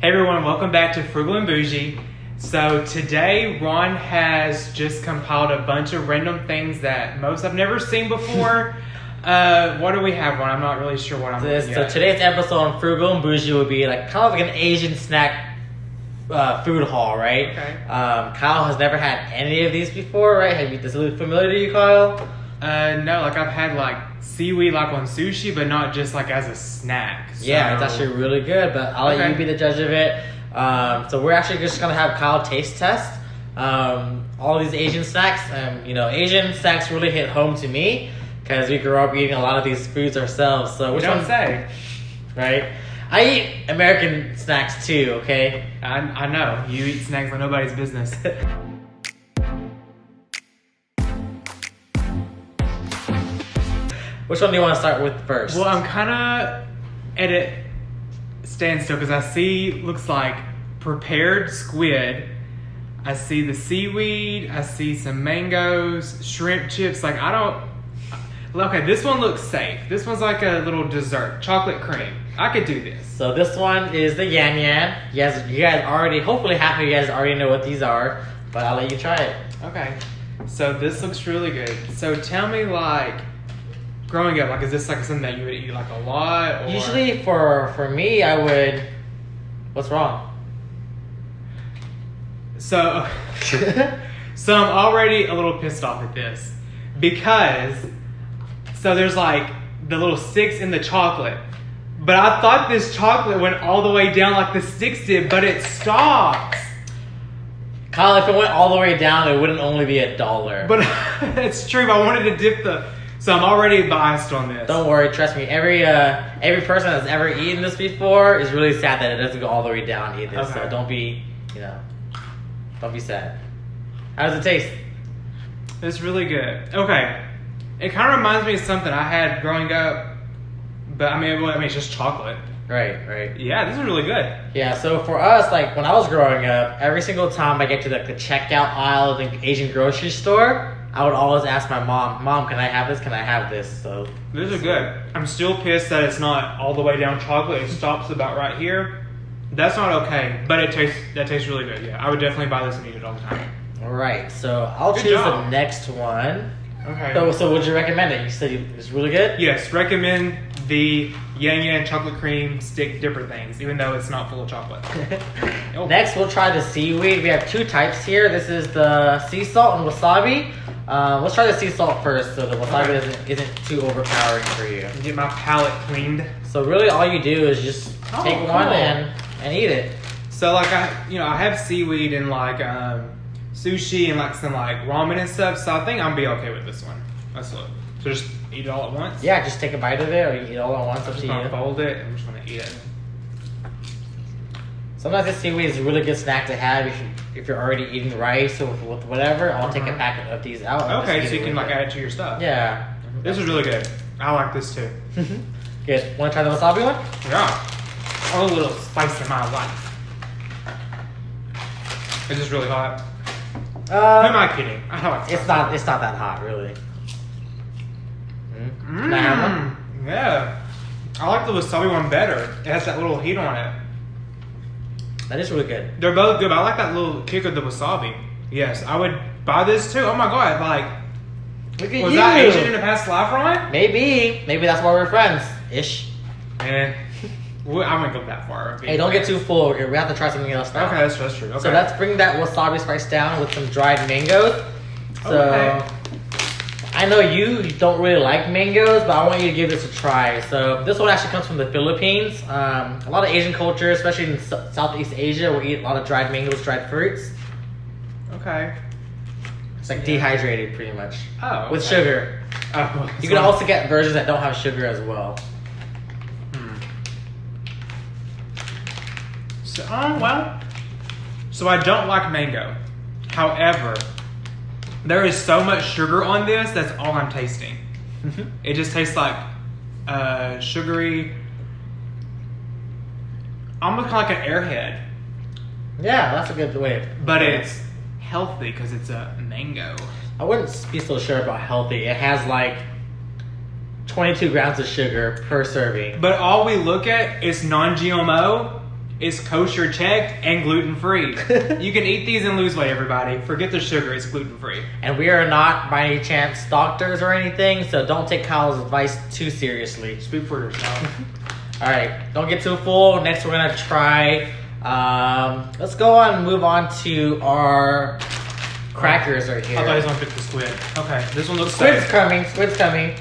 Hey everyone, welcome back to Frugal and Bougie. So today Ron has just compiled a bunch of random things that most I've never seen before. What do we have, Ron? I'm not really sure what I'm looking So at. today's episode on Frugal and Bougie would be like kind of like an Asian snack food haul, right? Okay. Kyle has never had any of these before, right? Have you? Does it look familiar to you, Kyle? No, like I've had like seaweed like on sushi, but not just like as a snack. So. Yeah, it's actually really good, but I'll let Okay. you be the judge of it. So we're actually just gonna have Kyle taste test all these Asian snacks. Asian snacks really hit home to me because we grew up eating a lot of these foods ourselves. So You which don't one? say. Right? I eat American snacks too. Okay. I know. You eat snacks like nobody's business. Which one do you want to start with first? Well, I'm kind of at a standstill because I see, looks like prepared squid. I see the seaweed. I see some mangoes, shrimp chips. Okay, this one looks safe. This one's like a little dessert, chocolate cream. I could do this. So this one is the Yan Yan. You guys already, hopefully half of you guys already know what these are, but I'll let you try it. Okay, so this looks really good. So tell me, growing up, is this like something that you would eat like a lot? Or? Usually for me, I would. What's wrong? So I'm already a little pissed off at this because there's like the little sticks in the chocolate, but I thought this chocolate went all the way down like the sticks did, but it stops. Kyle, if it went all the way down, it wouldn't only be $1. But it's true. I wanted to dip so I'm already biased on this. Don't worry, trust me. Every person that's ever eaten this before is really sad that it doesn't go all the way down either. Okay. So don't be sad. How does it taste? It's really good. Okay. It kind of reminds me of something I had growing up, but it's just chocolate. Right. Yeah, this is really good. Yeah, so for us, when I was growing up, every single time I get to the checkout aisle of the Asian grocery store, I would always ask my Mom, can I have this? Can I have this? So These are good. I'm still pissed that it's not all the way down chocolate. It stops about right here. That's not okay, but that tastes really good. Yeah, I would definitely buy this and eat it all the time. all right, so I'll Good choose job. the next one. Okay. So would you recommend it? You said it's really good? Yes, recommend the Yang Yang chocolate cream stick dipper things, even though it's not full of chocolate. Oh. Next, we'll try the seaweed. We have two types here. This is the sea salt and wasabi. Let's try the sea salt first, so the wasabi isn't too overpowering for you. Get my palate cleaned. So really, all you do is just take cool. one and eat it. So I have seaweed and sushi and some ramen and stuff. So I think I'm be okay with this one. Let's look. So just eat it all at once. Yeah, just take a bite of it, or you eat it all at once. I'm Up just to gonna you. fold it. I'm just gonna eat it. Sometimes this seaweed is a really good snack to have if you're already eating rice or with whatever. I'll take a packet of these out. and Okay, just so eat you it can with it. add it to your stuff. Yeah. This is really good. I like this too. Good. Want to try the wasabi one? Yeah. A little spice in my life. Is this really hot? Who am I kidding? I like It's not that hot, really. Can I have one? Yeah. I like the wasabi one better. It has that little heat on it. That is really good. They're both good, but I like that little kick of the wasabi. Yes, I would buy this too. Oh my god, Look at was you. that Asian in a past life, Ryan? Maybe that's why we're friends. Ish. I wouldn't go that far. Hey, don't get too full over here. We have to try something else now. Okay, that's true. Okay. So let's bring that wasabi spice down with some dried mangoes. So Okay. I know you don't really like mangoes, but I want you to give this a try. So this one actually comes from the Philippines. A lot of Asian culture, especially in Southeast Asia, will eat a lot of dried mangoes, dried fruits. Okay. It's like dehydrated, pretty much. Oh. With okay. sugar. Oh, You can also get versions that don't have sugar as well. So I don't like mango. However, there is so much sugar on this. That's all I'm tasting. It just tastes like sugary, almost like an Airhead, Yeah, that's a good way. but it's healthy because it's a mango. I wouldn't be so sure about healthy. It has 22 grams of sugar per serving. But all we look at is non-GMO, It's kosher checked and gluten free. You can eat these and lose weight, everybody. Forget the sugar, it's gluten free. And we are not, by any chance, doctors or anything, so don't take Kyle's advice too seriously. Speak for yourself. All right, don't get too full. Next, we're gonna try. Let's go on and move on to our crackers right here. I thought he was gonna pick the squid. Okay, this one looks Squid's safe. coming. Squid's coming.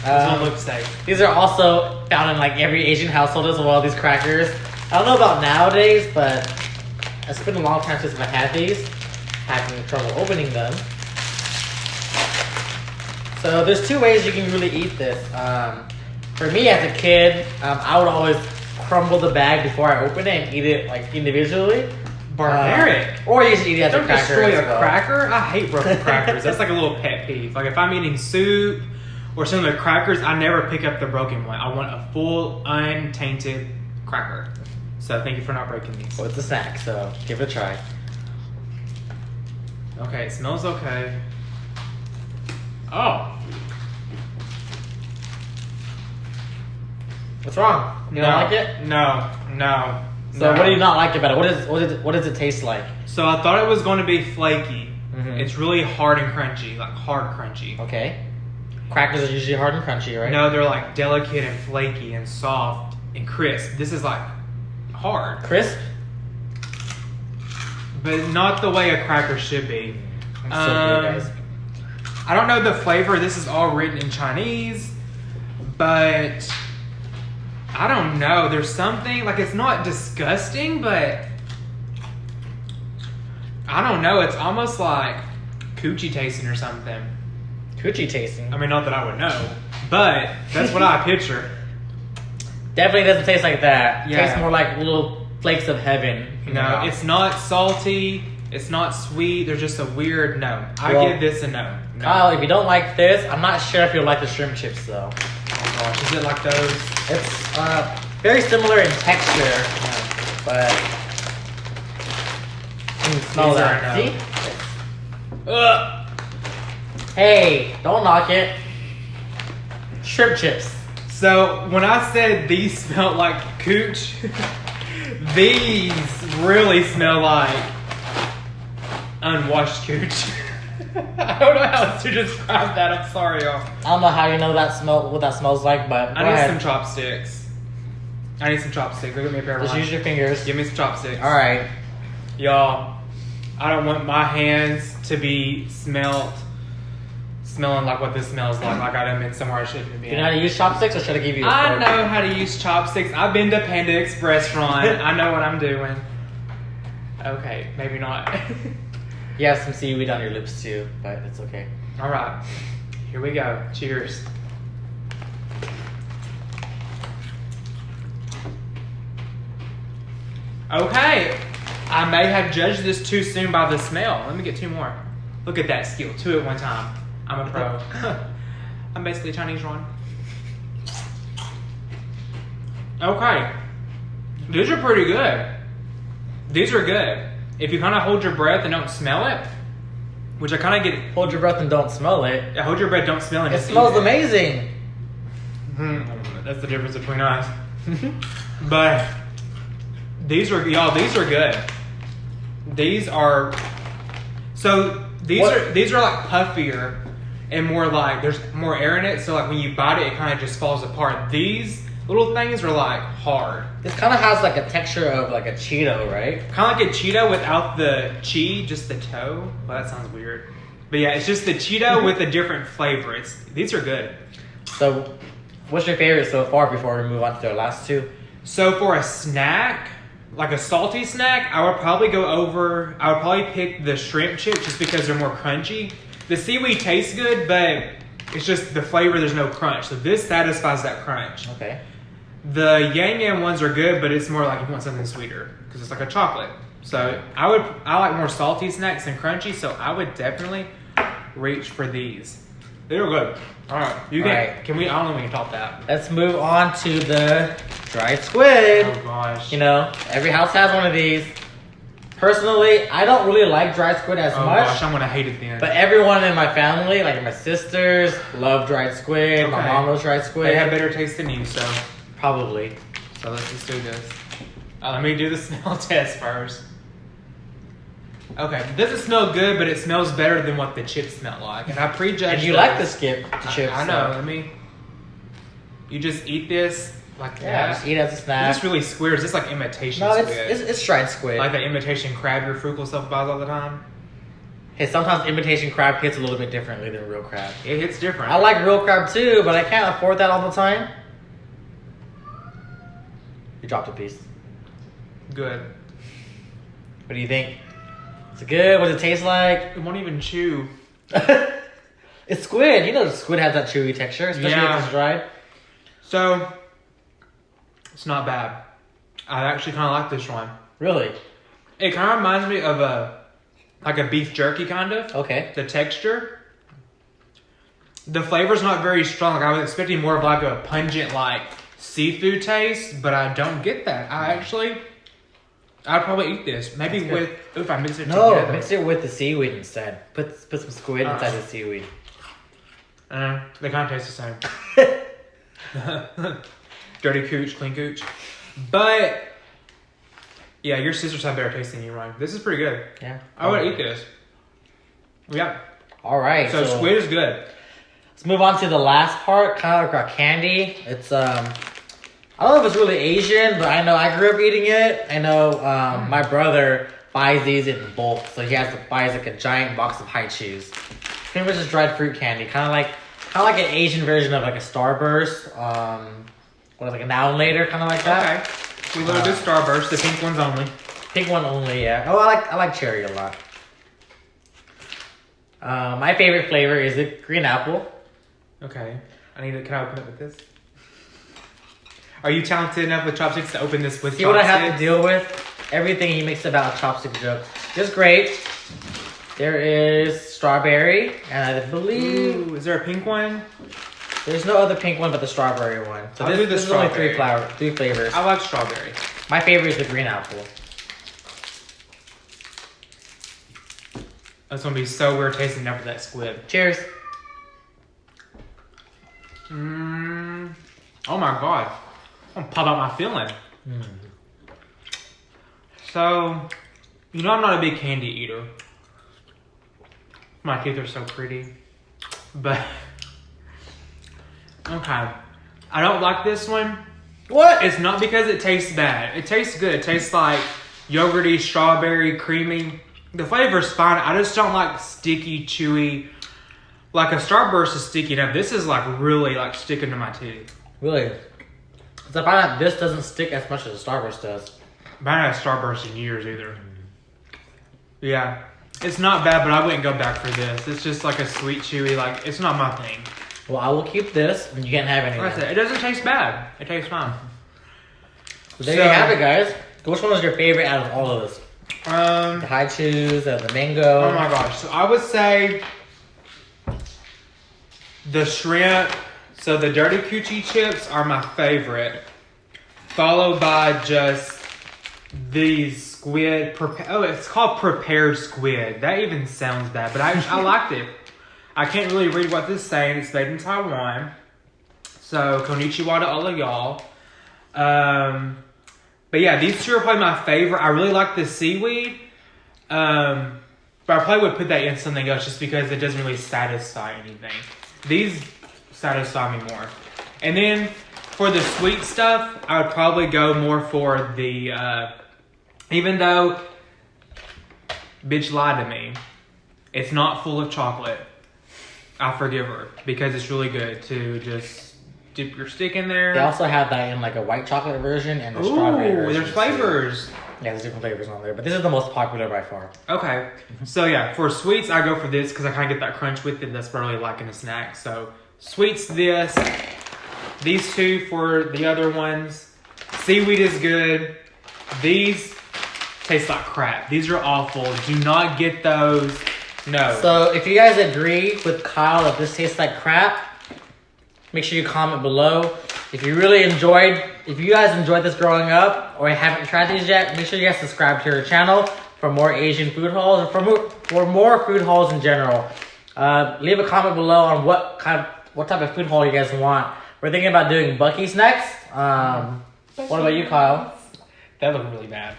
This one looks safe. These are also found in like every Asian household as well. These crackers. I don't know about nowadays, but it's been a long time since I've had these. Having trouble opening them. So there's two ways you can really eat this. For me as a kid, I would always crumble the bag before I open it and eat it like individually. Barbaric. Or you should eat it as a Don't cracker. destroy as a well. cracker. I hate broken crackers. That's like a little pet peeve. Like if I'm eating soup or some of the crackers, I never pick up the broken one. I want a full, untainted cracker. So thank you for not breaking these. Well, it's a snack, so give it a try. Okay, it smells okay. Oh. What's wrong? You don't like it? No. So what do you not like about it? What does it taste like? So I thought it was going to be flaky. Mhm. It's really hard and crunchy, like hard crunchy. Okay. Crackers are usually hard and crunchy, right? No, they're like delicate and flaky and soft and crisp. This is like hard, Crisp? but not the way a cracker should be. It's so good, guys. I don't know the flavor. This is all written in Chinese, but I don't know. There's something, like it's not disgusting, but I don't know. It's almost like coochie tasting or something. Coochie tasting. I mean, not that I would know, but that's what I picture. Definitely doesn't taste like that. Yeah. Tastes more like little flakes of heaven. in your No, mouth. it's not salty. It's not sweet. There's just a weird no. I Well, give this a no. No. Kyle, if you don't like this, I'm not sure if you'll like the shrimp chips though. Oh gosh, is it like those? It's very similar in texture, but you can smell These that. are a no. See? Ugh. Hey, don't knock it. Shrimp chips. So when I said these smelled like cooch, these really smell like unwashed cooch. I don't know how else to describe that. I'm sorry, y'all. I don't know how you know what that smells like, but go I need ahead. some chopsticks. Look at me a pair of Just mine. use your fingers. Give me some chopsticks. All right. Y'all, I don't want my hands to be smelling like what this smells like I'm in somewhere I shouldn't be. Do you know how to use chopsticks, or should I give you a I fork? know how to use chopsticks. I've been to Panda Express run. I know what I'm doing. Okay, maybe not. You have some seaweed on your lips too, but it's okay. All right, here we go. Cheers. Okay, I may have judged this too soon by the smell. Let me get two more. Look at that skill, two at one time. I'm a pro. I'm basically Chinese Ron. Okay, these are pretty good. These are good. If you kind of hold your breath and don't smell it, which I kind of get. Hold your breath and don't smell it. Yeah, hold your breath, don't smell it. It just smells eat it. amazing. That's the difference between us. But these are These are good. These are these are like puffier and more like there's more air in it. So like when you bite it, it kind of just falls apart. These little things are like hard. This kind of has like a texture of like a Cheeto, right? Kind of like a Cheeto without the chi, just the toe. Well, that sounds weird. But yeah, it's just the Cheeto with a different flavor. These are good. So, what's your favorite so far before we move on to the last two? So for a snack, like a salty snack, I would probably pick the shrimp chips just because they're more crunchy. The seaweed tastes good, but it's just the flavor, there's no crunch. So this satisfies that crunch. Okay. The Yang Yang ones are good, but it's more like you want something sweeter because it's like a chocolate. So I like more salty snacks than crunchy, so I would definitely reach for these. They're good. All right, I don't know if we can top that. Let's move on to the dried squid. Oh gosh. You know, every house has one of these. Personally, I don't really like dried squid as Oh much. gosh, I'm gonna hate it then. But everyone in my family, like my sisters, love dried squid. My Okay. mom loves dried squid. They have better taste than you, so Probably. let's just do this. Let me do the smell test first. Okay, it doesn't smell good, but it smells better than what the chips smell like. And I prejudged. And you like the chips. I know. You just eat this like yeah, that. just eat it as a snack. It's really squid. It's just like imitation no, squid. it's dried squid. Like that imitation crab your Frugal stuff buys all the time. Hey, sometimes imitation crab hits a little bit differently than real crab. It hits different. I like real crab too, but I can't afford that all the time. You dropped a piece. Good. What do you think? Is it good? What does it taste like? It won't even chew. It's squid. You know squid has that chewy texture, especially if it's dried. So, it's not bad. I actually kind of like this one. Really? It kind of reminds me of a beef jerky kind of. Okay. The texture. The flavor's not very strong. Like I was expecting more of like a pungent like seafood taste, but I don't get that. I'd probably eat this. Maybe with if I mix it together. No, mix it with the seaweed instead. Put some squid inside the seaweed. They kind of taste the same. Dirty cooch, clean cooch. But yeah, your sisters have better taste than you, Ryan. This is pretty good. Yeah. I would eat this. Yeah. All right. So squid is good. Let's move on to the last part, kind of like our candy. It's I don't know if it's really Asian, but I know I grew up eating it. I know my brother buys these in bulk, so he buys like a giant box of high chews. Pretty much just dried fruit candy, kind of like an Asian version of like a Starburst. Like a Now and Later, kind of like that. Okay. We love this Starburst, the pink ones only. Pink one only, yeah. Oh, I like cherry a lot. My favorite flavor is the green apple. Okay. Can I open it with this? Are you talented enough with chopsticks to open this with chopsticks? See what I have to deal with? Everything he makes about a chopstick joke. Just great. There is strawberry, and I believe... Ooh, is there a pink one? There's no other pink one but the strawberry one. So this is only three flavors. I like strawberry. My favorite is the green apple. That's gonna be so weird tasting after that squid. Cheers. Oh my god. I'm gonna pop out my feeling. So, I'm not a big candy eater. My teeth are so pretty. But, okay. I don't like this one. What? It's not because it tastes bad. It tastes good. It tastes like yogurty, strawberry, creamy. The flavor's fine. I just don't like sticky, chewy. Like a Starburst is sticky enough. This is like really like sticking to my teeth. Really? Because I find out this doesn't stick as much as a Starburst does. I haven't had Starburst in years either. Yeah. It's not bad, but I wouldn't go back for this. It's just like a sweet, chewy, like, it's not my thing. Well, I will keep this, and you can't have any. Like I said, it doesn't taste bad. It tastes fine. So there you have it, guys. Which one was your favorite out of all of this? The high chews, the mango. Oh my gosh. So I would say the shrimp. So the Dirty Coochie chips are my favorite. Followed by just these squid. It's called prepared squid. That even sounds bad, but I liked it. I can't really read what this is saying. It's made in Taiwan. So konnichiwa to all of y'all. But yeah, these two are probably my favorite. I really like the seaweed. But I probably would put that in something else just because it doesn't really satisfy anything. These satisfy me more. And then for the sweet stuff, I would probably go more for the, even though bitch lied to me, it's not full of chocolate. I forgive her because it's really good to just dip your stick in there. They also have that in like a white chocolate version and a strawberry version. There's flavors. Yeah, there's different flavors on there, but this is the most popular by far. Okay. So yeah, for sweets, I go for this because I kind of get that crunch with it. That's what I really like in a snack. So sweets, this. These two for the other ones. Seaweed is good. These taste like crap. These are awful. Do not get those. No. So if you guys agree with Kyle that this tastes like crap, make sure you comment below. If you guys enjoyed this growing up or haven't tried these yet, make sure you guys subscribe to our channel for more Asian food hauls or for more food hauls in general. Leave a comment below on what type of food haul you guys want. We're thinking about doing Buc-ee's next. What about you, Kyle? That looked really bad.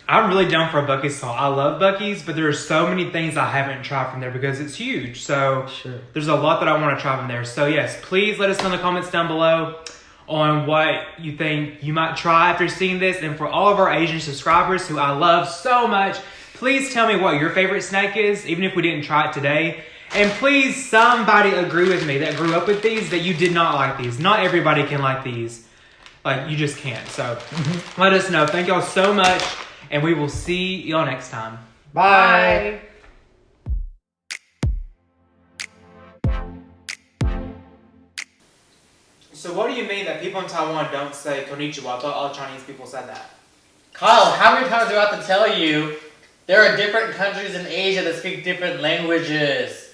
I'm really down for a Buc-ee's haul. I love Buc-ee's, but there are so many things I haven't tried from there because it's huge. So there's a lot that I want to try from there. So yes, please let us know in the comments down below on what you think you might try after seeing this. And for all of our Asian subscribers who I love so much, please tell me what your favorite snack is, even if we didn't try it today. And please, somebody agree with me that grew up with these, that you did not like these. Not everybody can like these. Like, you just can't. So let us know. Thank y'all so much. And we will see y'all next time. Bye. So what do you mean that people in Taiwan don't say konnichiwa? I thought all Chinese people said that. Kyle, how many times do I have to tell you there are different countries in Asia that speak different languages?